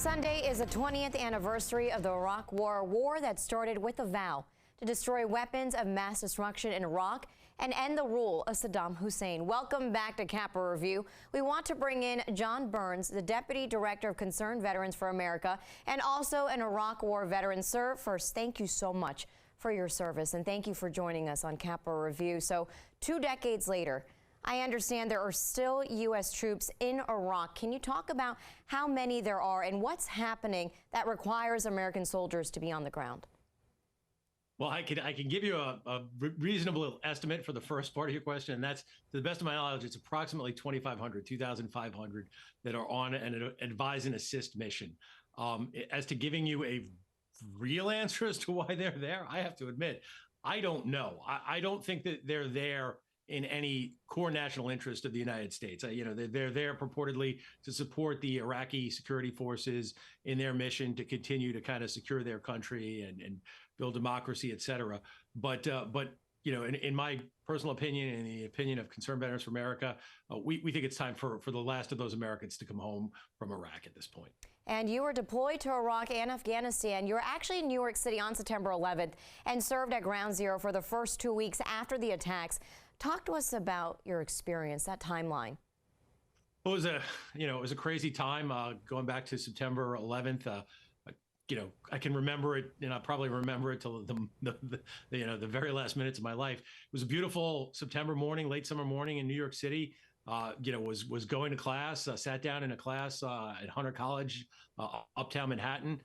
Sunday is the 20th anniversary of the Iraq War, a war that started with a vow to destroy weapons of mass destruction in Iraq and end the rule of Saddam Hussein. Welcome back to Capra Review. We want to bring in John Byrnes, the Deputy Director of Concerned Veterans for America and also an Iraq War veteran. Sir, first, thank you so much for your service and thank you for joining us on Capra Review. So 2 decades later, I understand there are still U.S. troops in Iraq. Can you talk about how many there are and what's happening that requires American soldiers to be on the ground? Well, I can give you a reasonable estimate for the first part of your question, and that's, to the best of my knowledge, it's approximately 2,500, 2,500 that are on an advise and assist mission. As to giving you a real answer as to why they're there, I have to admit, I don't know. I don't think that they're there in any core national interest of the United States. They're there purportedly to support the Iraqi security forces in their mission to continue to kind of secure their country and build democracy, et cetera. But in my personal opinion and the opinion of Concerned Veterans for America, we think it's time for the last of those Americans to come home from Iraq at this point. And you were deployed to Iraq and Afghanistan. You were actually in New York City on September 11th and served at Ground Zero for the first 2 weeks after the attacks. Talk to us about your experience, that timeline. It was a crazy time going back to September 11th. I can remember it, and I probably remember it till the very last minutes of my life. It was a beautiful September morning, late summer morning in New York City. Was going to class, sat down in a class at Hunter College, uptown Manhattan.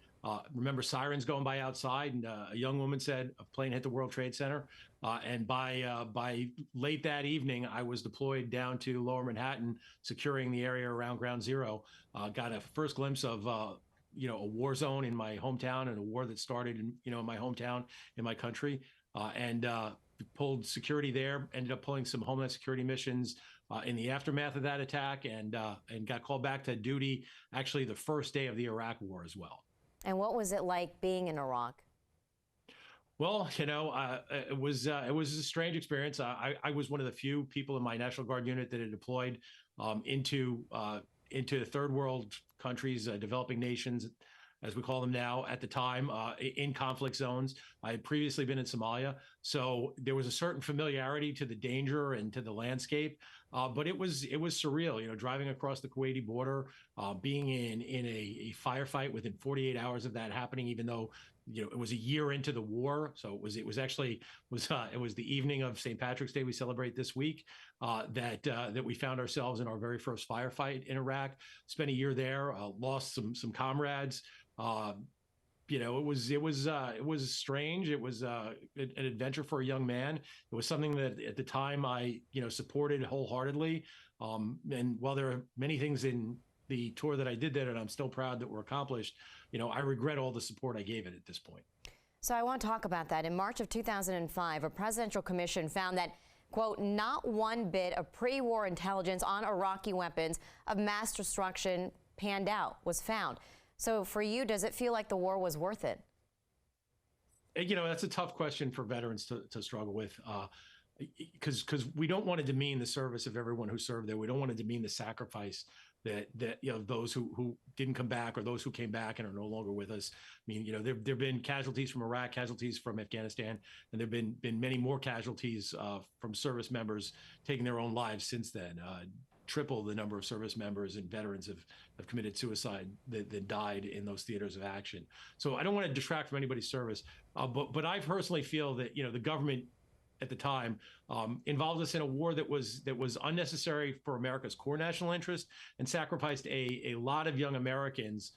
Remember sirens going by outside, and a young woman said a plane hit the World Trade Center. And by late that evening, I was deployed down to Lower Manhattan, securing the area around Ground Zero. Got a first glimpse of a war zone in my hometown and a war that started in my hometown, in my country, and pulled security there. Ended up pulling some Homeland Security missions in the aftermath of that attack, and got called back to duty actually the first day of the Iraq War as well. And what was it like being in Iraq? Well, it was a strange experience. I was one of the few people in my National Guard unit that had deployed into third world countries, developing nations, as we call them now, at the time, in conflict zones. I had previously been in Somalia, so there was a certain familiarity to the danger and to the landscape. But it was surreal, driving across the Kuwaiti border, being in a firefight within 48 hours of that happening, even though it was a year into the war. So it was the evening of St. Patrick's Day we celebrate this week that we found ourselves in our very first firefight in Iraq. Spent a year there, lost some comrades. It was strange. It was an adventure for a young man. It was something that at the time I supported wholeheartedly. And while there are many things in the tour that I did there and I'm still proud that were accomplished, I regret all the support I gave it at this point. So I want to talk about that. In March of 2005, a presidential commission found that, quote, not one bit of pre-war intelligence on Iraqi weapons of mass destruction was found. So for you, does it feel like the war was worth it? That's a tough question for veterans to struggle with, because we don't want to demean the service of everyone who served there. We don't want to demean the sacrifice that those who didn't come back or those who came back and are no longer with us. I mean, there've been casualties from Iraq, casualties from Afghanistan, and there've been many more casualties from service members taking their own lives since then. Triple the number of service members and veterans have committed suicide that died in those theaters of action. So I don't want to detract from anybody's service, but I personally feel that the government at the time involved us in a war that was unnecessary for America's core national interest and sacrificed a lot of young Americans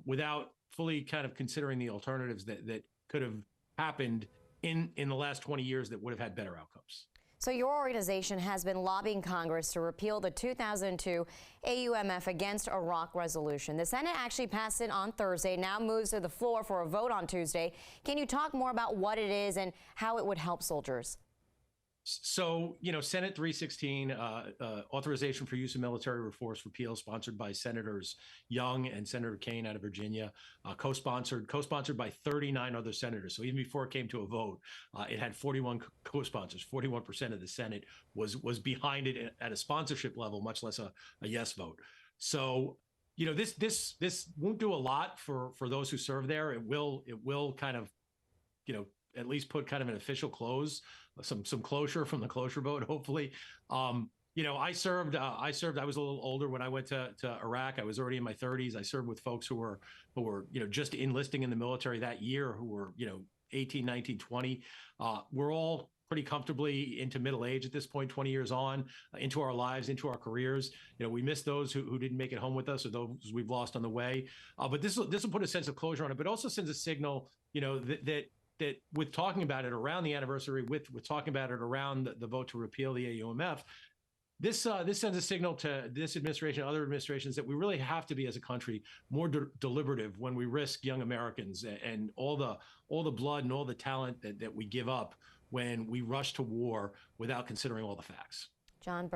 without fully kind of considering the alternatives that could have happened in the last 20 years that would have had better outcomes. So your organization has been lobbying Congress to repeal the 2002 AUMF against Iraq resolution. The Senate actually passed it on Thursday, now moves to the floor for a vote on Tuesday. Can you talk more about what it is and how it would help soldiers? So, Senate 316, authorization for use of military force repeal, sponsored by Senators Young and Senator Kaine out of Virginia, co-sponsored by 39 other senators. So even before it came to a vote, it had 41 co-sponsors. 41% of the Senate was behind it at a sponsorship level, much less a yes vote. So This won't do a lot for those who serve there. It will kind of, at least put kind of an official close, some closure from the closure vote, hopefully. I served. I was a little older when I went to Iraq. I was already in my 30s. I served with folks who were just enlisting in the military that year, who were 18, 19, 20. We're all pretty comfortably into middle age at this point, 20 years on, into our lives, into our careers. We miss those who didn't make it home with us, or those we've lost on the way. But this will put a sense of closure on it, but also sends a signal, that with talking about it around the anniversary, with talking about it around the vote to repeal the AUMF, this sends a signal to this administration and other administrations that we really have to be, as a country, more deliberative when we risk young Americans and all the blood and all the talent that we give up when we rush to war without considering all the facts. John Byrnes.